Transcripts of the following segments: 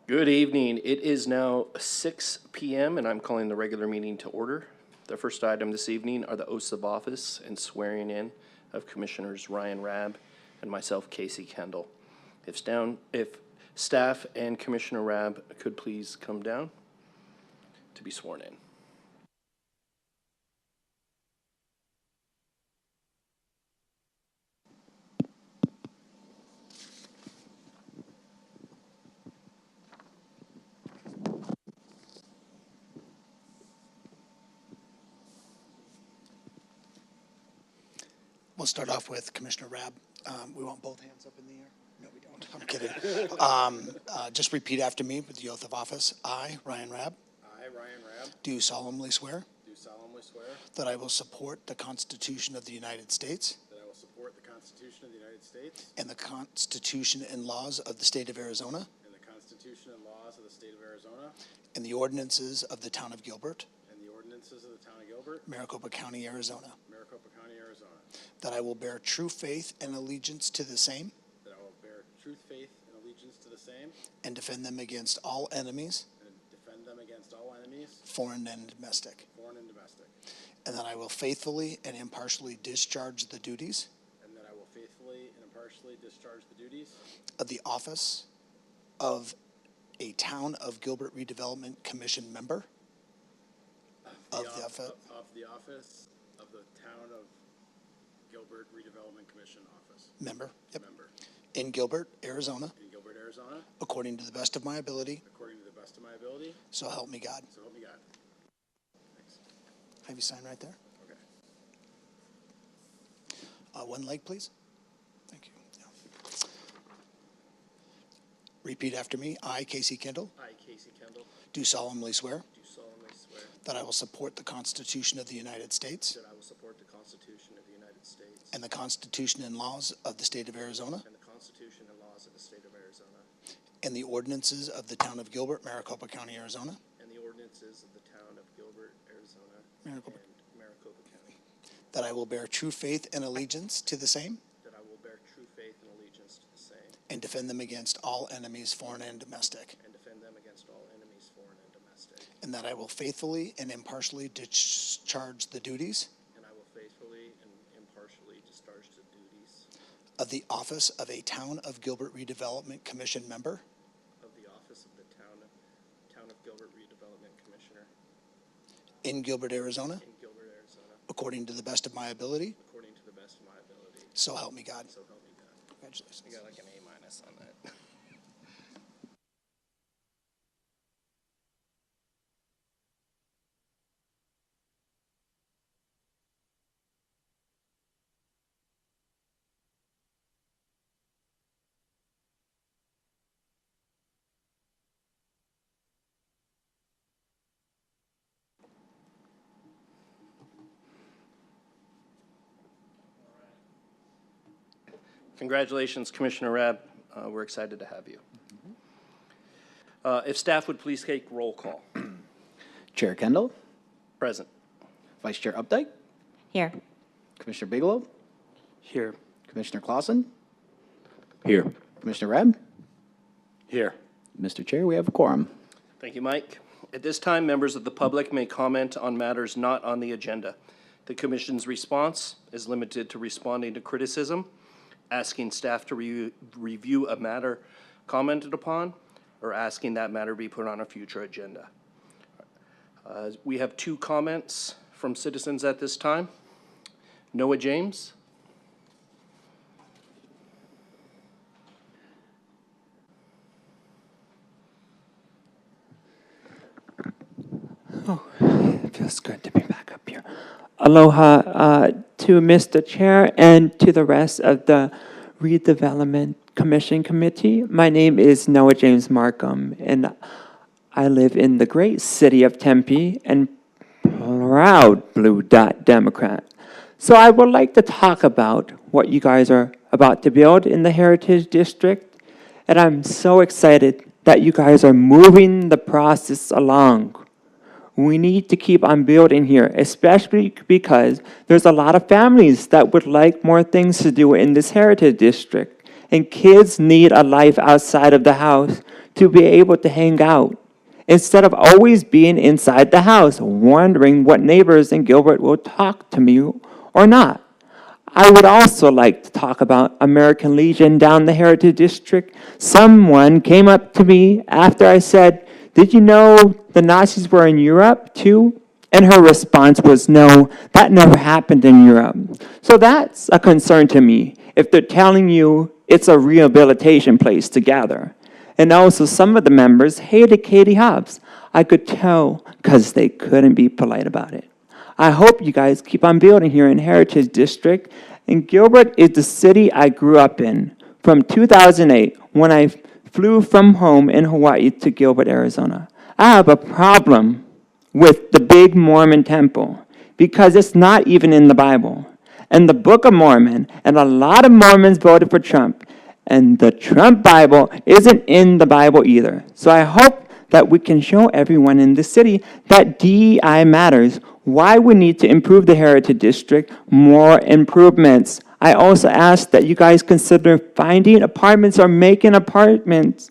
Good evening. It is now 6 p.m. and I'm calling the regular meeting to order. The first item this evening are the oaths of office and swearing in of Commissioners Ryan Rabb and myself, Casey Kendall. If staff and Commissioner Rabb could please come down to be sworn in. We'll start off with Commissioner Rabb. We want both hands up in the air. No, we don't. I'm kidding. Just repeat after me with the oath of office. I, Ryan Rabb, do solemnly swear that I will support the Constitution of the United States and the Constitution and laws of the state of Arizona and the ordinances of the town of Gilbert, Maricopa County, Arizona. That I will bear true faith and allegiance to the same. And defend them against all enemies. Foreign and domestic. And that I will faithfully and impartially discharge the duties. Of the office of a Town of Gilbert Redevelopment Commission member. Of the office of the Town of Gilbert Redevelopment Commission office. Member. Yep. Member. In Gilbert, Arizona. In Gilbert, Arizona. According to the best of my ability. According to the best of my ability. So help me God. So help me God. Thanks. Have you sign right there? Okay. One leg, please. Thank you. Yeah. Repeat after me. I, Casey Kendall, I, Casey Kendall, do solemnly swear do solemnly swear that I will support the Constitution of the United States that I will support the Constitution of the United States and the Constitution and laws of the state of Arizona and the Constitution and laws of the state of Arizona and the ordinances of the Town of Gilbert, Maricopa County, Arizona. and the ordinances of the Town of Gilbert, Arizona Maricopa. and Maricopa County. That I will bear true faith and allegiance to the same That I will bear true faith and allegiance to the same and defend them against all enemies, foreign and domestic. and defend them against all enemies, foreign and domestic. And that I will faithfully and impartially discharge the duties And I will faithfully and impartially discharge the duties of the office of a Town of Gilbert Redevelopment Commission member of the office of the Town of Gilbert Redevelopment Commissioner in Gilbert, Arizona, in Gilbert, Arizona, according to the best of my ability. according to the best of my ability. So help me God. So help me God. Congratulations. I got like an A- on that. Congratulations, Commissioner Rabb. We're excited to have you. If staff would please take roll call. Chair Kendall, Present. Vice Chair Updike, Here. Commissioner Bigelow, Here. Commissioner Clausen, Here. Commissioner Rabb. Here. Mr. Chair, we have a quorum. Thank you, Mike. At this time, members of the public may comment on matters not on the agenda. The Commission's response is limited to responding to criticism, asking staff to review a matter commented upon, or asking that matter be put on a future agenda. We have 2 comments from citizens at this time. Noah James. It feels good to be back up here. Aloha to Mr. Chair and to the rest of the Redevelopment Commission Committee. My name is Noah James Markham, and I live in the great city of Tempe and proud Blue Dot Democrat. So I would like to talk about what you guys are about to build in the Heritage District, and I'm so excited that you guys are moving the process along. We need to keep on building here, especially because there's a lot of families that would like more things to do in this Heritage District. And kids need a life outside of the house to be able to hang out, instead of always being inside the house, wondering what neighbors in Gilbert will talk to me or not. I would also like to talk about American Legion down the Heritage District. Someone came up to me after I said, "Did you know the Nazis were in Europe too?" And her response was, "No, that never happened in Europe." So that's a concern to me if they're telling you it's a rehabilitation place to gather. And also, some of the members hated Katie Hobbs. I could tell because they couldn't be polite about it. I hope you guys keep on building here in Heritage District. And Gilbert is the city I grew up in from 2008 when I flew from home in Hawaii to Gilbert, Arizona. I have a problem with the big Mormon temple because it's not even in the Bible. And the Book of Mormon, and a lot of Mormons voted for Trump. And the Trump Bible isn't in the Bible either. So I hope that we can show everyone in the city that DEI matters, why we need to improve the Heritage District, more improvements. I also ask that you guys consider finding apartments or making apartments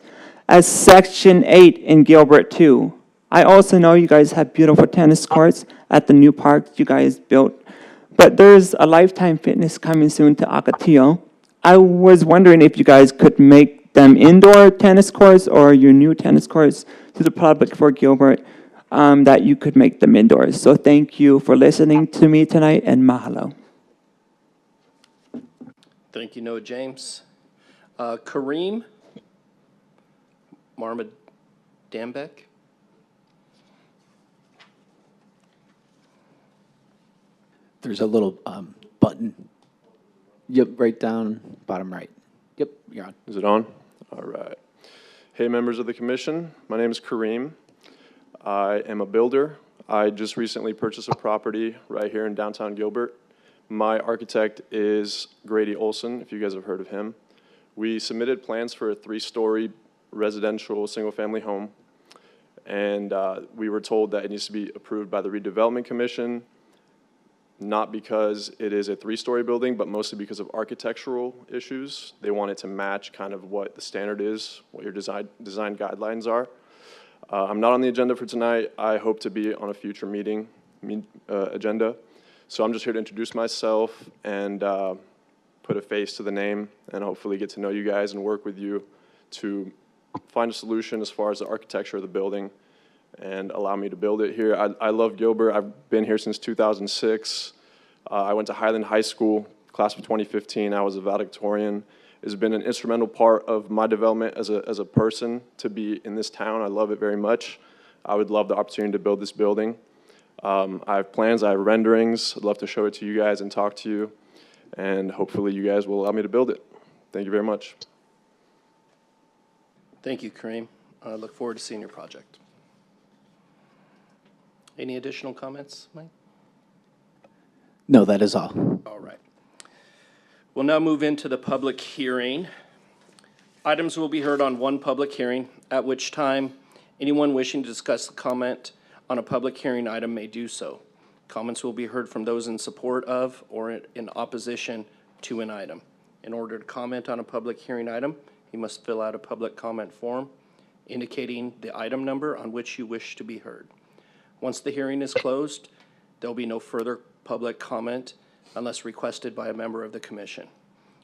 as Section 8 in Gilbert too. I also know you guys have beautiful tennis courts at the new park you guys built, but there's a Lifetime Fitness coming soon to Ocotillo. I was wondering if you guys could make them indoor tennis courts or your new tennis courts to the public for Gilbert, that you could make them indoors. So thank you for listening to me tonight, and mahalo. Thank you, Noah James. Kareem Marmadambek. There's a little button. Yep, right down, bottom right. Yep, you're on. Is it on? All right. Hey, members of the commission. My name is Kareem. I am a builder. I just recently purchased a property right here in downtown Gilbert. My architect is Grady Olson, if you guys have heard of him. We submitted plans for a 3-story residential single-family home, and we were told that it needs to be approved by the Redevelopment Commission, not because it is a 3-story building, but mostly because of architectural issues. They want it to match kind of what the standard is, what your design guidelines are. I'm not on the agenda for tonight. I hope to be on a future meeting agenda. So I'm just here to introduce myself and put a face to the name and hopefully get to know you guys and work with you to find a solution as far as the architecture of the building and allow me to build it here. I love Gilbert. I've been here since 2006. I went to Highland High School, class of 2015. I was a valedictorian. It's been an instrumental part of my development as a person to be in this town. I love it very much. I would love the opportunity to build this building. I have plans, I have renderings. I'd love to show it to you guys and talk to you. And hopefully you guys will allow me to build it. Thank you very much. Thank you, Kareem. I look forward to seeing your project. Any additional comments, Mike? No, that is all. All right. We'll now move into the public hearing. Items will be heard on one public hearing, at which time anyone wishing to discuss the comment on a public hearing item may do so. Comments will be heard from those in support of or in opposition to an item. In order to comment on a public hearing item, you must fill out a public comment form indicating the item number on which you wish to be heard. Once the hearing is closed, there will be no further public comment unless requested by a member of the commission.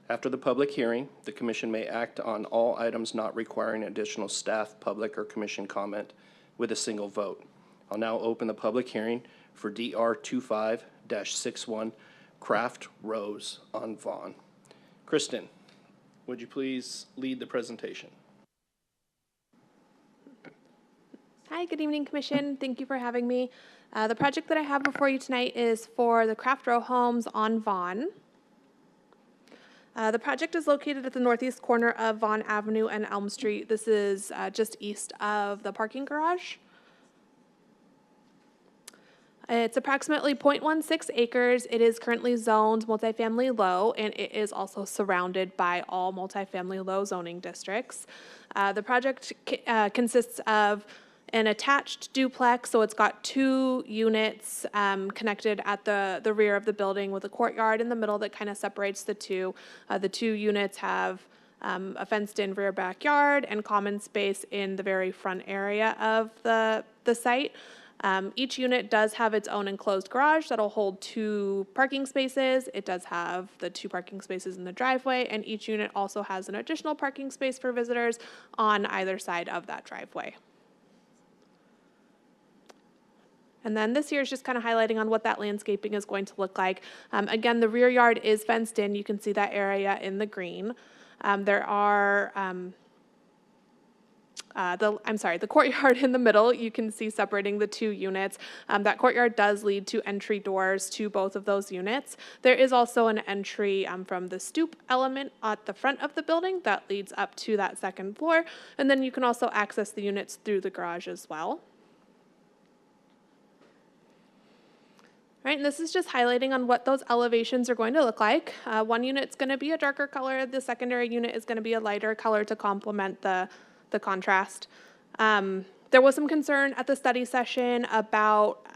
After the public hearing, the commission may act on all items not requiring additional staff, public, or commission comment with a single vote. I'll now open the public hearing for DR 25-61 Craft Rose on Vaughn. Kristen, would you please lead the presentation? Hi, good evening, Commission. Thank you for having me. The project that I have before you tonight is for the Craft Row Homes on Vaughn. The project is located at the northeast corner of Vaughn Avenue and Elm Street. This is just east of the parking garage. It's approximately 0.16 acres. It is currently zoned multifamily low, and it is also surrounded by all multifamily low zoning districts. The project consists of an attached duplex, so it's got 2 units connected at the rear of the building with a courtyard in the middle that kind of separates the two. The 2 units have a fenced-in rear backyard, and common space in the very front area of the site. Each unit does have its own enclosed garage that'll hold 2 parking spaces. It does have the 2 parking spaces in the driveway, and each unit also has an additional parking space for visitors on either side of that driveway. And then this here is just kind of highlighting on what that landscaping is going to look like. Again, the rear yard is fenced in. You can see that area in the green. There are, the courtyard in the middle, you can see separating the 2 units. That courtyard does lead to entry doors to both of those units. There is also an entry from the stoop element at the front of the building that leads up to that 2nd floor. And then you can also access the units through the garage as well. All right, and this is just highlighting on what those elevations are going to look like. One unit's going to be a darker color. The secondary unit is going to be a lighter color to complement the contrast. There was some concern at the study session about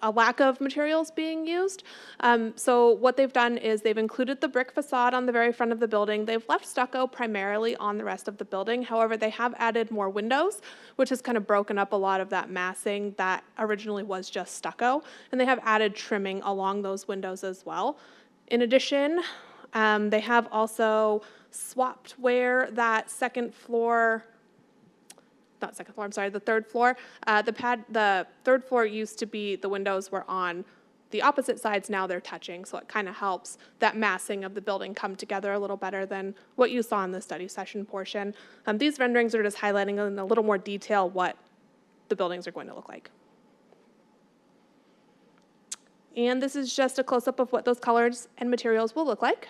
a lack of materials being used. So what they've done is they've included the brick facade on the very front of the building. They've left stucco primarily on the rest of the building. However, they have added more windows, which has kind of broken up a lot of that massing that originally was just stucco. And they have added trimming along those windows as well. In addition, they have also swapped where that the 3rd floor. The 3rd floor used to be, the windows were on the opposite sides, now they're touching, so it kind of helps that massing of the building come together a little better than what you saw in the study session portion. These renderings are just highlighting in a little more detail what the buildings are going to look like. And this is just a close-up of what those colors and materials will look like.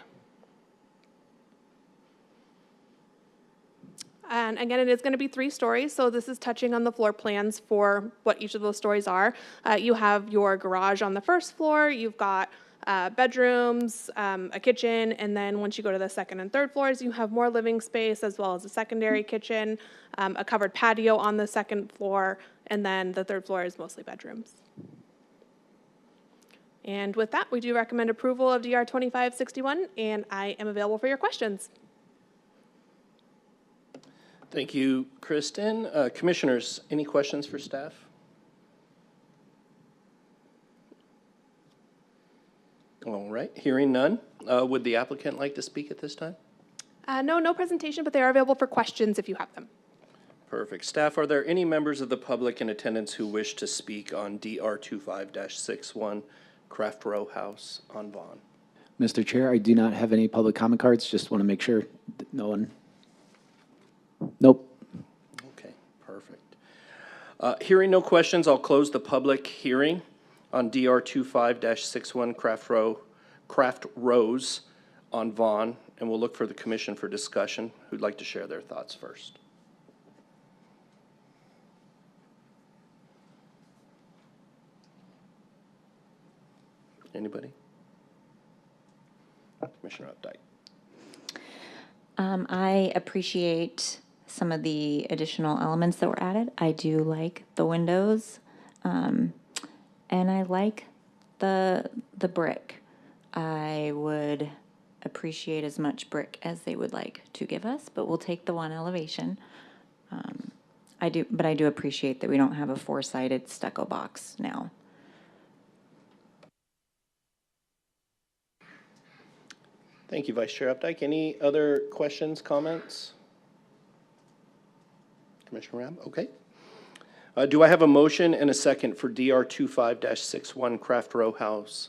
And again, it is going to be 3 stories, so this is touching on the floor plans for what each of those stories are. You have your garage on the 1st floor, you've got bedrooms, a kitchen, and then once you go to the 2nd and 3rd floors, you have more living space as well as a secondary kitchen, a covered patio on the 2nd floor, and then the 3rd floor is mostly bedrooms. And with that, we do recommend approval of DR 2561, and I am available for your questions. Thank you, Kristen. Commissioners, any questions for staff? All right, hearing none. Would the applicant like to speak at this time? No presentation, but they are available for questions if you have them. Perfect. Staff, are there any members of the public in attendance who wish to speak on DR 25-61 Craft Row House on Vaughn? Mr. Chair, I do not have any public comment cards. Just want to make sure that no one. Nope. Okay, perfect. Hearing no questions, I'll close the public hearing on DR 25-61 Craft Rows on Vaughn, and we'll look for the commission for discussion. Who'd like to share their thoughts first? Anybody? Commissioner Updike. I appreciate some of the additional elements that were added. I do like the windows, and I like the brick. I would appreciate as much brick as they would like to give us, but we'll take the 1 elevation. I do appreciate that we don't have a 4-sided stucco box now. Thank you, Vice Chair Updike. Any other questions, comments? Commissioner Rabb, okay. Do I have a motion and a second for DR 25-61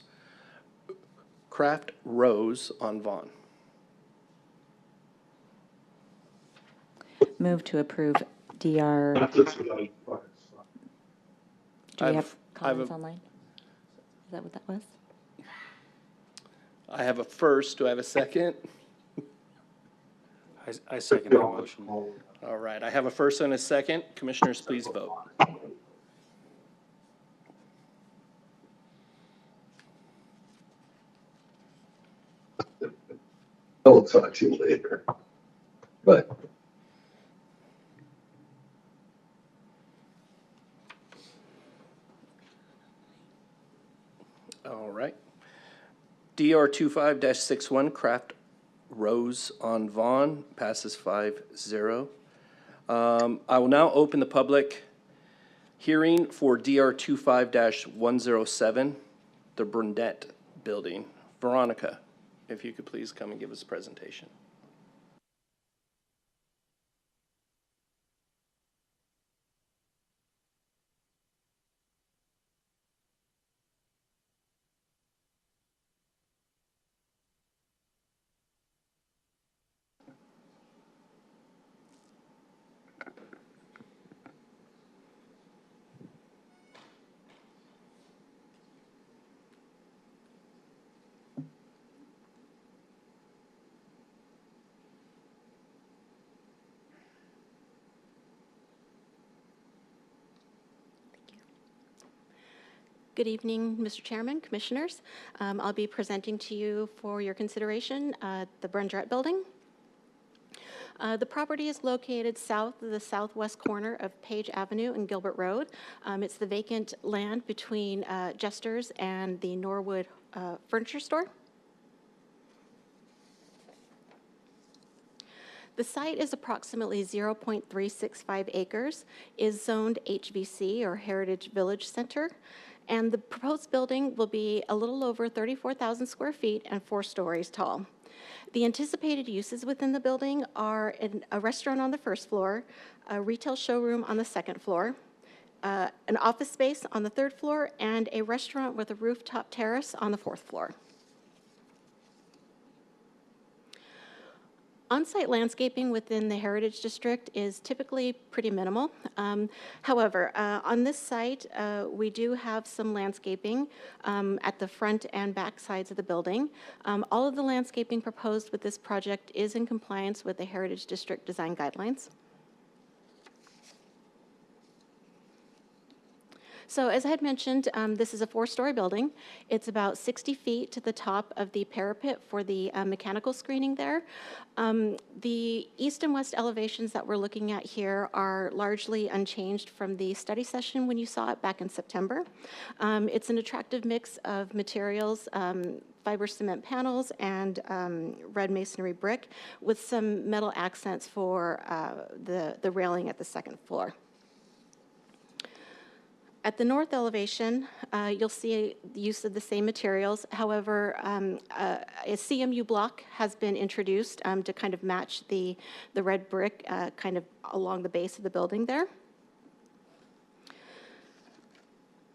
Craft Rows on Vaughn? Move to approve DR. Do we have comments online? Is that what that was? I have a first. Do I have a second? I second that motion. All right, I have a first and a second. Commissioners, please vote. I'll talk to you later. But all right. DR 25-61 Craft Rose on Vaughn, passes 5-0. I will now open the public hearing for DR 25-107, the Brunette Building. Veronica, if you could please come and give us a presentation. Good evening, Mr. Chairman, Commissioners. I'll be presenting to you for your consideration the Brunette Building. The property is located south of the southwest corner of Page Avenue and Gilbert Road. It's the vacant land between Jester's and the Norwood Furniture Store. The site is approximately 0.365 acres, is zoned HVC or Heritage Village Center, and the proposed building will be a little over 34,000 square feet and 4 stories tall. The anticipated uses within the building are a restaurant on the first floor, a retail showroom on the second floor, an office space on the third floor, and a restaurant with a rooftop terrace on the fourth floor. On-site landscaping within the Heritage District is typically pretty minimal. However, on this site, we do have some landscaping at the front and back sides of the building. All of the landscaping proposed with this project is in compliance with the Heritage District design guidelines. So as I had mentioned, this is a 4-story building. It's about 60 feet to the top of the parapet for the mechanical screening there. The east and west elevations that we're looking at here are largely unchanged from the study session when you saw it back in September. It's an attractive mix of materials, fiber cement panels and red masonry brick with some metal accents for the railing at the second floor. At the north elevation, you'll see the use of the same materials. However, a CMU block has been introduced to kind of match the red brick kind of along the base of the building there.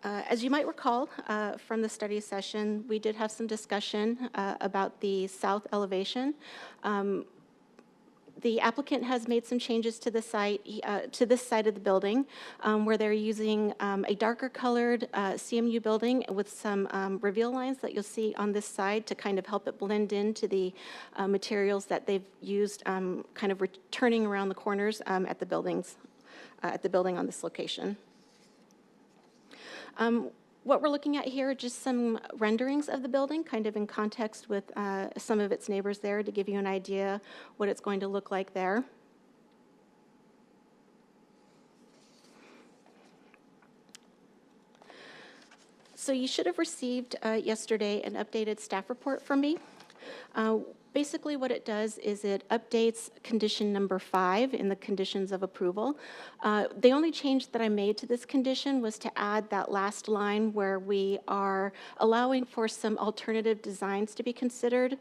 As you might recall from the study session, we did have some discussion about the south elevation. The applicant has made some changes to the site, to this side of the building, where they're using a darker colored CMU building with some reveal lines that you'll see on this side to kind of help it blend into the materials that they've used, kind of turning around the corners at the building on this location. What we're looking at here are just some renderings of the building, kind of in context with some of its neighbors there to give you an idea what it's going to look like there. So you should have received yesterday an updated staff report from me. Basically what it does is it updates condition number 5 in the conditions of approval. The only change that I made to this condition was to add that last line where we are allowing for some alternative designs to be considered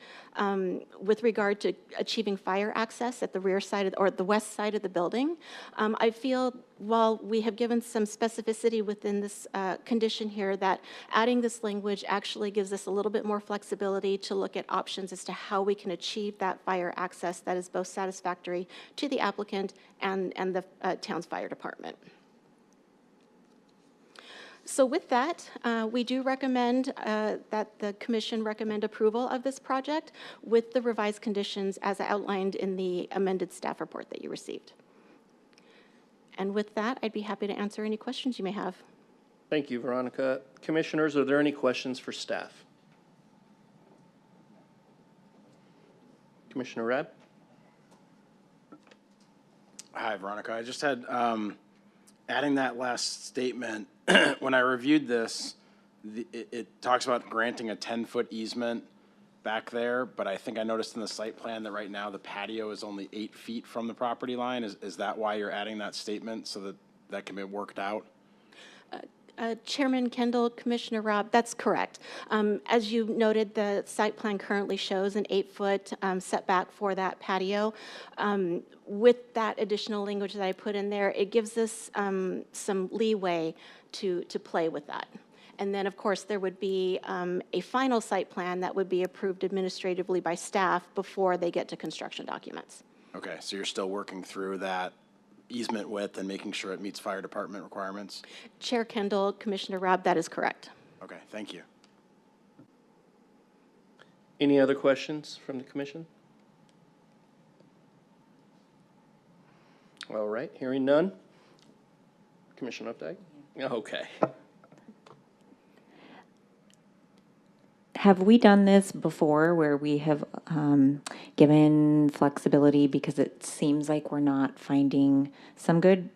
with regard to achieving fire access at the rear side or the west side of the building. I feel while we have given some specificity within this condition here, that adding this language actually gives us a little bit more flexibility to look at options as to how we can achieve that fire access that is both satisfactory to the applicant and the town's fire department. So with that, we do recommend that the commission recommend approval of this project with the revised conditions as outlined in the amended staff report that you received. And with that, I'd be happy to answer any questions you may have. Thank you, Veronica. Commissioners, are there any questions for staff? Commissioner Rabb? Hi, Veronica. I just had, adding that last statement, when I reviewed this, it talks about granting a 10-foot easement back there, but I think I noticed in the site plan that right now the patio is only 8 feet from the property line. Is that why you're adding that statement, so that that can be worked out? Chairman Kendall, Commissioner Robb, that's correct. As you noted, the site plan currently shows an 8-foot setback for that patio. With that additional language that I put in there, it gives us some leeway to play with that. And then, of course, there would be a final site plan that would be approved administratively by staff before they get to construction documents. Okay, so you're still working through that easement width and making sure it meets fire department requirements? Chair Kendall, Commissioner Robb, that is correct. Okay, thank you. Any other questions from the commission? All right, hearing none. Commissioner Updike? Okay. Have we done this before where we have given flexibility because it seems like we're not finding some good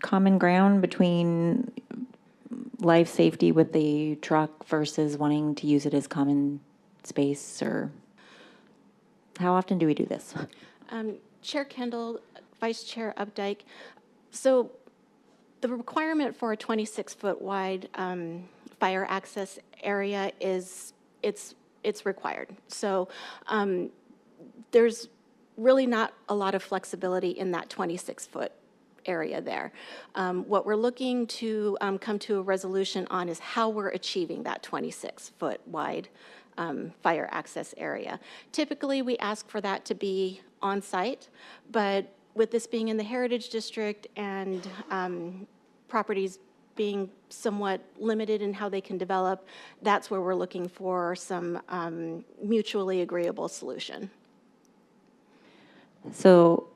common ground between life safety with the truck versus wanting to use it as common space? Or how often do we do this? Chair Kendall, Vice Chair Updike, so the requirement for a 26-foot wide fire access area is, it's required. So there's really not a lot of flexibility in that 26-foot area there. What we're looking to come to a resolution on is how we're achieving that 26-foot wide fire access area. Typically, we ask for that to be on site, but with this being in the Heritage District and properties being somewhat limited in how they can develop, that's where we're looking for some mutually agreeable solution. So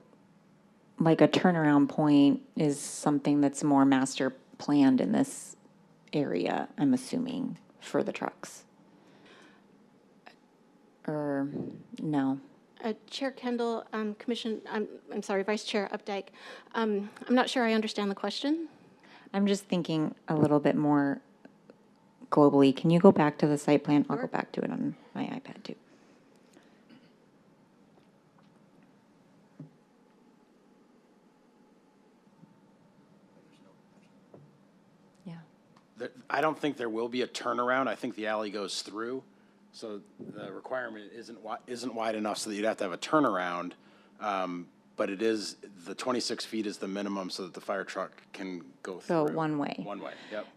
like a turnaround point is something that's more master planned in this area, I'm assuming, for the trucks? Or no? Chair Kendall, I'm sorry, Vice Chair Updike, I'm not sure I understand the question. I'm just thinking a little bit more globally. Can you go back to the site plan? I'll go back to it on my iPad too. Yeah. I don't think there will be a turnaround. I think the alley goes through. So the requirement isn't wide enough so that you'd have to have a turnaround. But it is, the 26 feet is the minimum so that the fire truck can go through. So one way. One way, yep.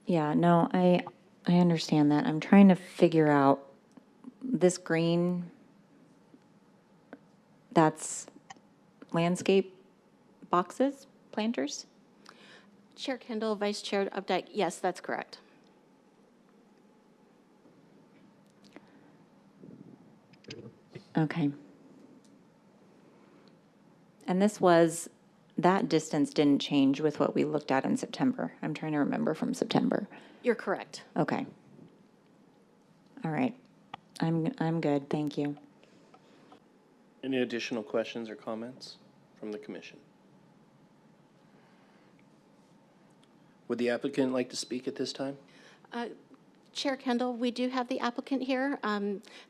Yeah, no, I understand that. I'm trying to figure out this green, that's landscape boxes, planters? Chair Kendall, Vice Chair Updike, yes, that's correct. Okay. And that distance didn't change with what we looked at in September. I'm trying to remember from September. You're correct. Okay. All right. I'm good, thank you. Any additional questions or comments from the commission? Would the applicant like to speak at this time? Chair Kendall, we do have the applicant here.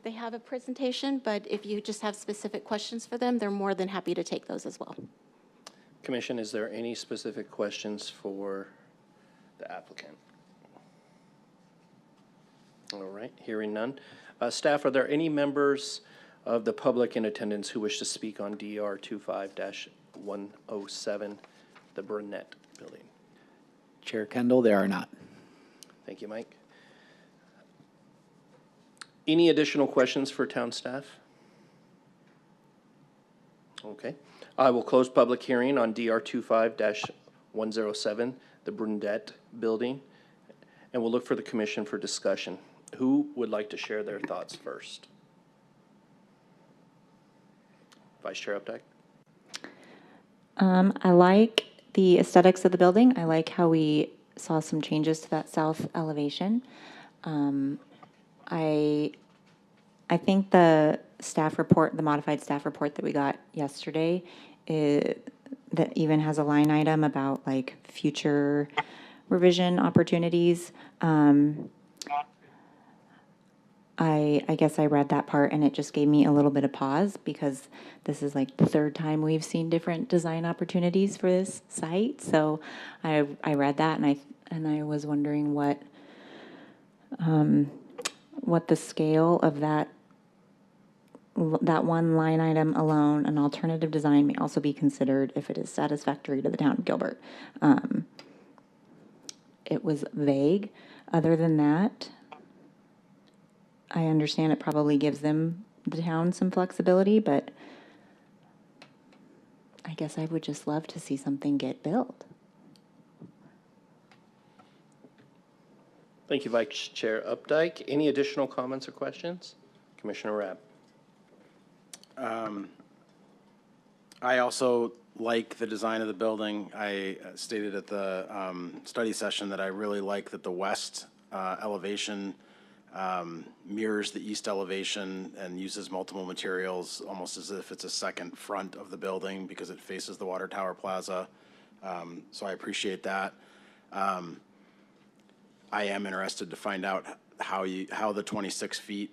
They have a presentation, but if you just have specific questions for them, they're more than happy to take those as well. Commission, is there any specific questions for the applicant? All right, hearing none. Staff, are there any members of the public in attendance who wish to speak on DR 25-107, the Burnett Building? Chair Kendall, there are not. Thank you, Mike. Any additional questions for town staff? Okay. I will close public hearing on DR 25-107, the Burnett Building, and we'll look for the commission for discussion. Who would like to share their thoughts first? Vice Chair Updike. I like the aesthetics of the building. I like how we saw some changes to that south elevation. I think the staff report, the modified staff report that we got yesterday, that even has a line item about like future revision opportunities. I guess I read that part and it just gave me a little bit of pause because this is like the third time we've seen different design opportunities for this site. So I read that and I was wondering what the scale of that one line item alone, an alternative design may also be considered if it is satisfactory to the town of Gilbert. It was vague. Other than that, I understand it probably gives the town some flexibility, but I guess I would just love to see something get built. Thank you, Vice Chair Updike. Any additional comments or questions? Commissioner Rabb. I also like the design of the building. I stated at the study session that I really like that the west elevation mirrors the east elevation and uses multiple materials, almost as if it's a second front of the building because it faces the Water Tower Plaza. So I appreciate that. I am interested to find out how the 26 feet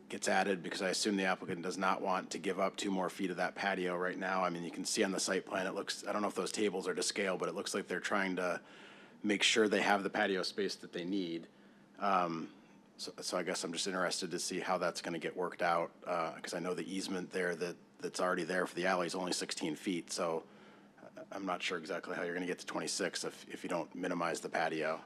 gets added, because I assume the applicant does not want to give up 2 more feet of that patio right now. I mean, you can see on the site plan, it looks, I don't know if those tables are to scale, but it looks like they're trying to make sure they have the patio space that they need. So I guess I'm just interested to see how that's going to get worked out, because I know the easement there that's already there for the alley is only 16 feet. So I'm not sure exactly how you're going to get to 26 if you don't minimize the patio.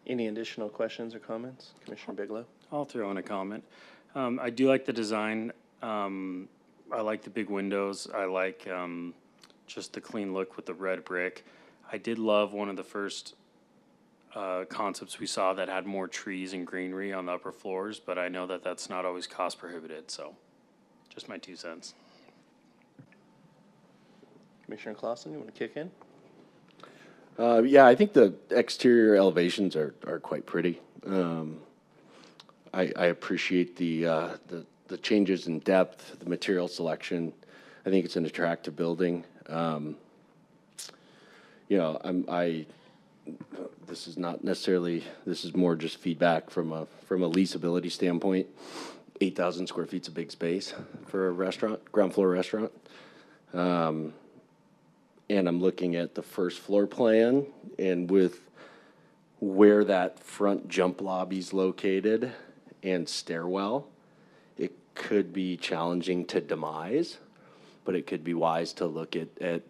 Any additional questions or comments? Commissioner Bigelow? I'll throw in a comment. I do like the design. I like the big windows. I like just the clean look with the red brick. I did love one of the first concepts we saw that had more trees and greenery on the upper floors, but I know that that's not always cost prohibited, so just my 2 cents. Commissioner Clausen, you want to kick in? Yeah, I think the exterior elevations are quite pretty. I appreciate the changes in depth, the material selection. I think it's an attractive building. You know, this is not necessarily, this is more just feedback from a leasability standpoint. 8,000 square feet's a big space for a restaurant, ground floor restaurant. And I'm looking at the first floor plan, and with where that front jump lobby's located and stairwell, it could be challenging to demise, but it could be wise to look at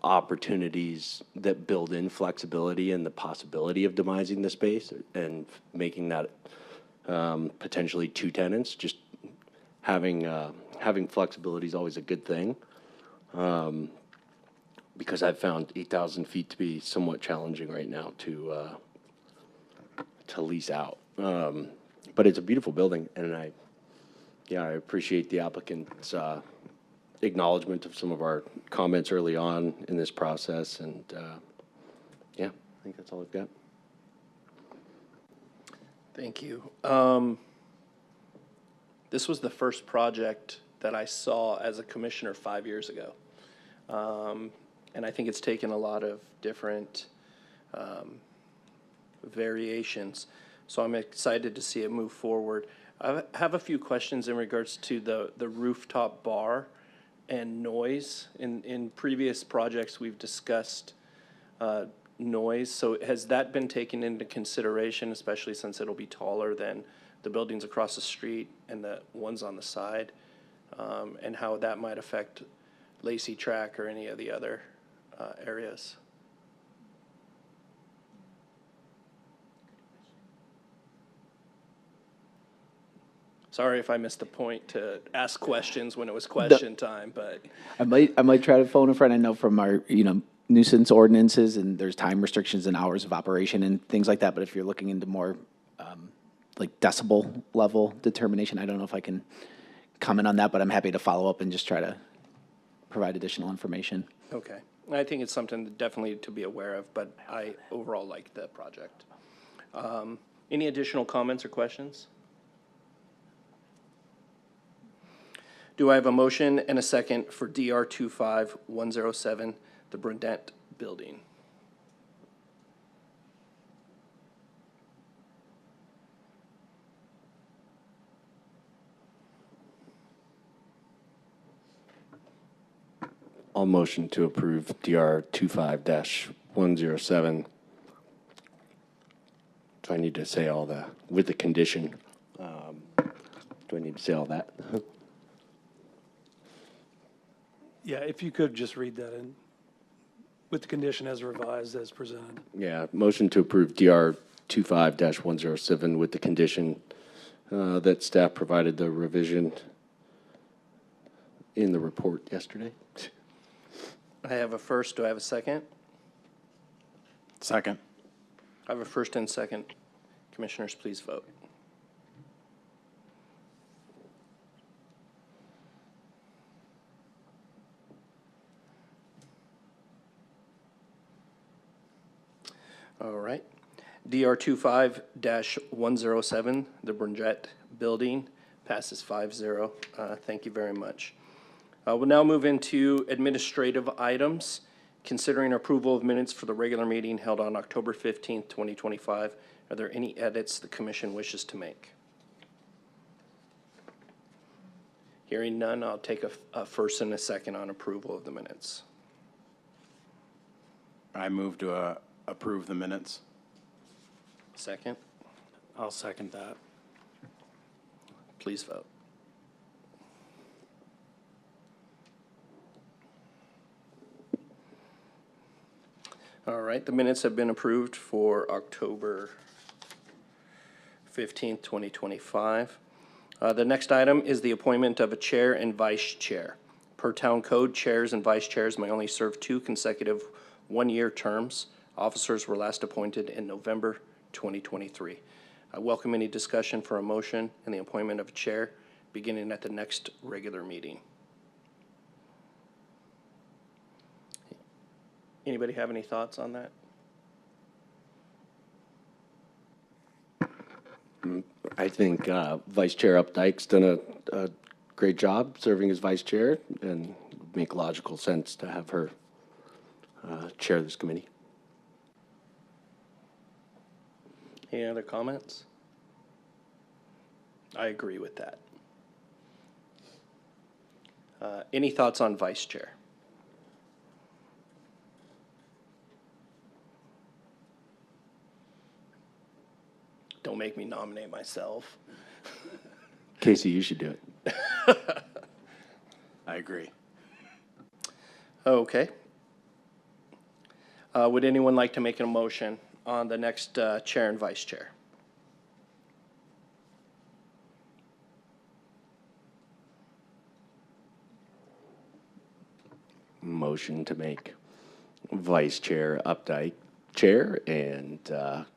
opportunities that build in flexibility and the possibility of demising the space and making that potentially 2 tenants. Just having flexibility is always a good thing. Because I've found 8,000 feet to be somewhat challenging right now to lease out. But it's a beautiful building, and I appreciate the applicant's acknowledgement of some of our comments early on in this process, and yeah, I think that's all I've got. Thank you. This was the first project that I saw as a commissioner 5 years ago. And I think it's taken a lot of different variations. So I'm excited to see it move forward. I have a few questions in regards to the rooftop bar and noise. In previous projects, we've discussed noise. So has that been taken into consideration, especially since it'll be taller than the buildings across the street and the ones on the side, and how that might affect Lacey Track or any of the other areas? Sorry if I missed the point to ask questions when it was question time, but I might try to phone a friend. I know from our, nuisance ordinances, and there's time restrictions and hours of operation and things like that. But if you're looking into more like decibel level determination, I don't know if I can comment on that, but I'm happy to follow up and just try to provide additional information. okay. I think it's something definitely to be aware of, but I overall like the project. Any additional comments or questions? Do I have a motion and a second for DR 25107, the Burdette Building? I'll motion to approve DR 25-107. Do I need to say all the, with the condition? Do I need to say all that? Yeah, if you could just read that in, with the condition as revised, as presented. Yeah, motion to approve DR 25-107 with the condition that staff provided the revision in the report yesterday. I have a first. Do I have a second? Second. I have a first and second. Commissioners, please vote. All right. DR 25-107, the Burnett Building, passes 5-0. Thank you very much. We'll now move into administrative items. Considering approval of minutes for the regular meeting held on October 15th, 2025. Are there any edits the commission wishes to make? Hearing none, I'll take a first and a second on approval of the minutes. I move to approve the minutes. Second, I'll second that. please vote. All right, the minutes have been approved for October 15th, 2025. The next item is the appointment of a chair and vice chair. Per town code, chairs and vice chairs may only serve 2 consecutive one-year terms. Officers were last appointed in November 2023. I welcome any discussion for a motion and the appointment of a chair beginning at the next regular meeting. Anybody have any thoughts on that? I think Vice Chair Updike's done a great job serving as vice chair, and it would make logical sense to have her chair this committee. Any other comments? I agree with that. Any thoughts on vice chair? Don't make me nominate myself. Casey, you should do it. I agree. Okay. Would anyone like to make a motion on the next chair and vice chair? Motion to make Vice Chair Updike chair and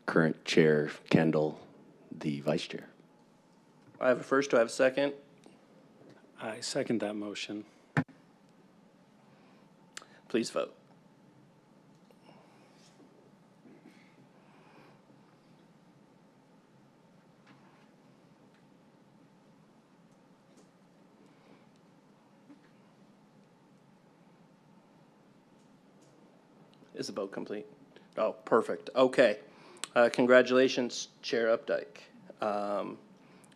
current chair Kendall the vice chair. I have a first. Do I have a second? I second that motion. Please vote. Is the vote complete? Oh, perfect. Okay. Congratulations, Chair Updike.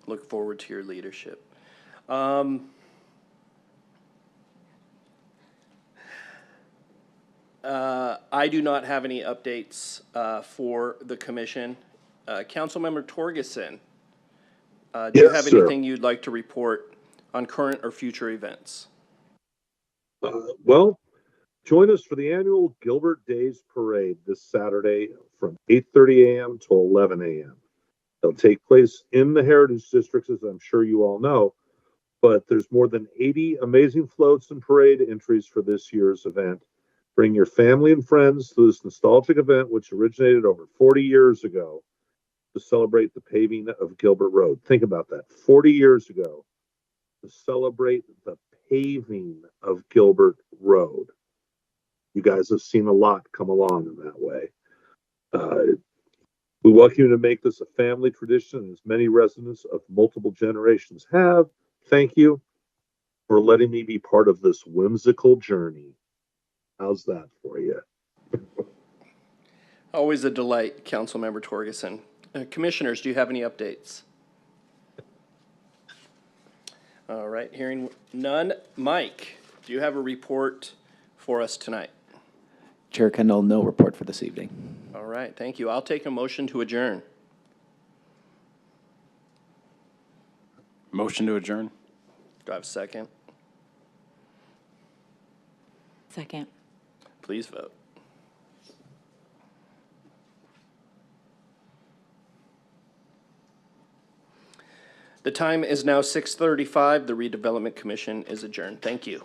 Look forward to your leadership. I do not have any updates for the commission. Councilmember Torgerson, do you have anything you'd like to report on current or future events? Well, join us for the annual Gilbert Days Parade this Saturday from 8:30 a.m. to 11 a.m. They'll take place in the Heritage Districts, as I'm sure you all know, but there's more than 80 amazing floats and parade entries for this year's event. Bring your family and friends to this nostalgic event, which originated over 40 years ago to celebrate the paving of Gilbert Road. Think about that, 40 years ago, to celebrate the paving of Gilbert Road. You guys have seen a lot come along in that way. We welcome you to make this a family tradition, as many residents of multiple generations have. Thank you for letting me be part of this whimsical journey. How's that for you? Always a delight, Councilmember Torgerson. Commissioners, do you have any updates? All right, hearing none. Mike, do you have a report for us tonight? Chair Kendall, no report for this evening. All right, thank you. I'll take a motion to adjourn. Motion to adjourn? Do I have a second? Second. Please vote. The time is now 6:35. The Redevelopment Commission is adjourned. Thank you.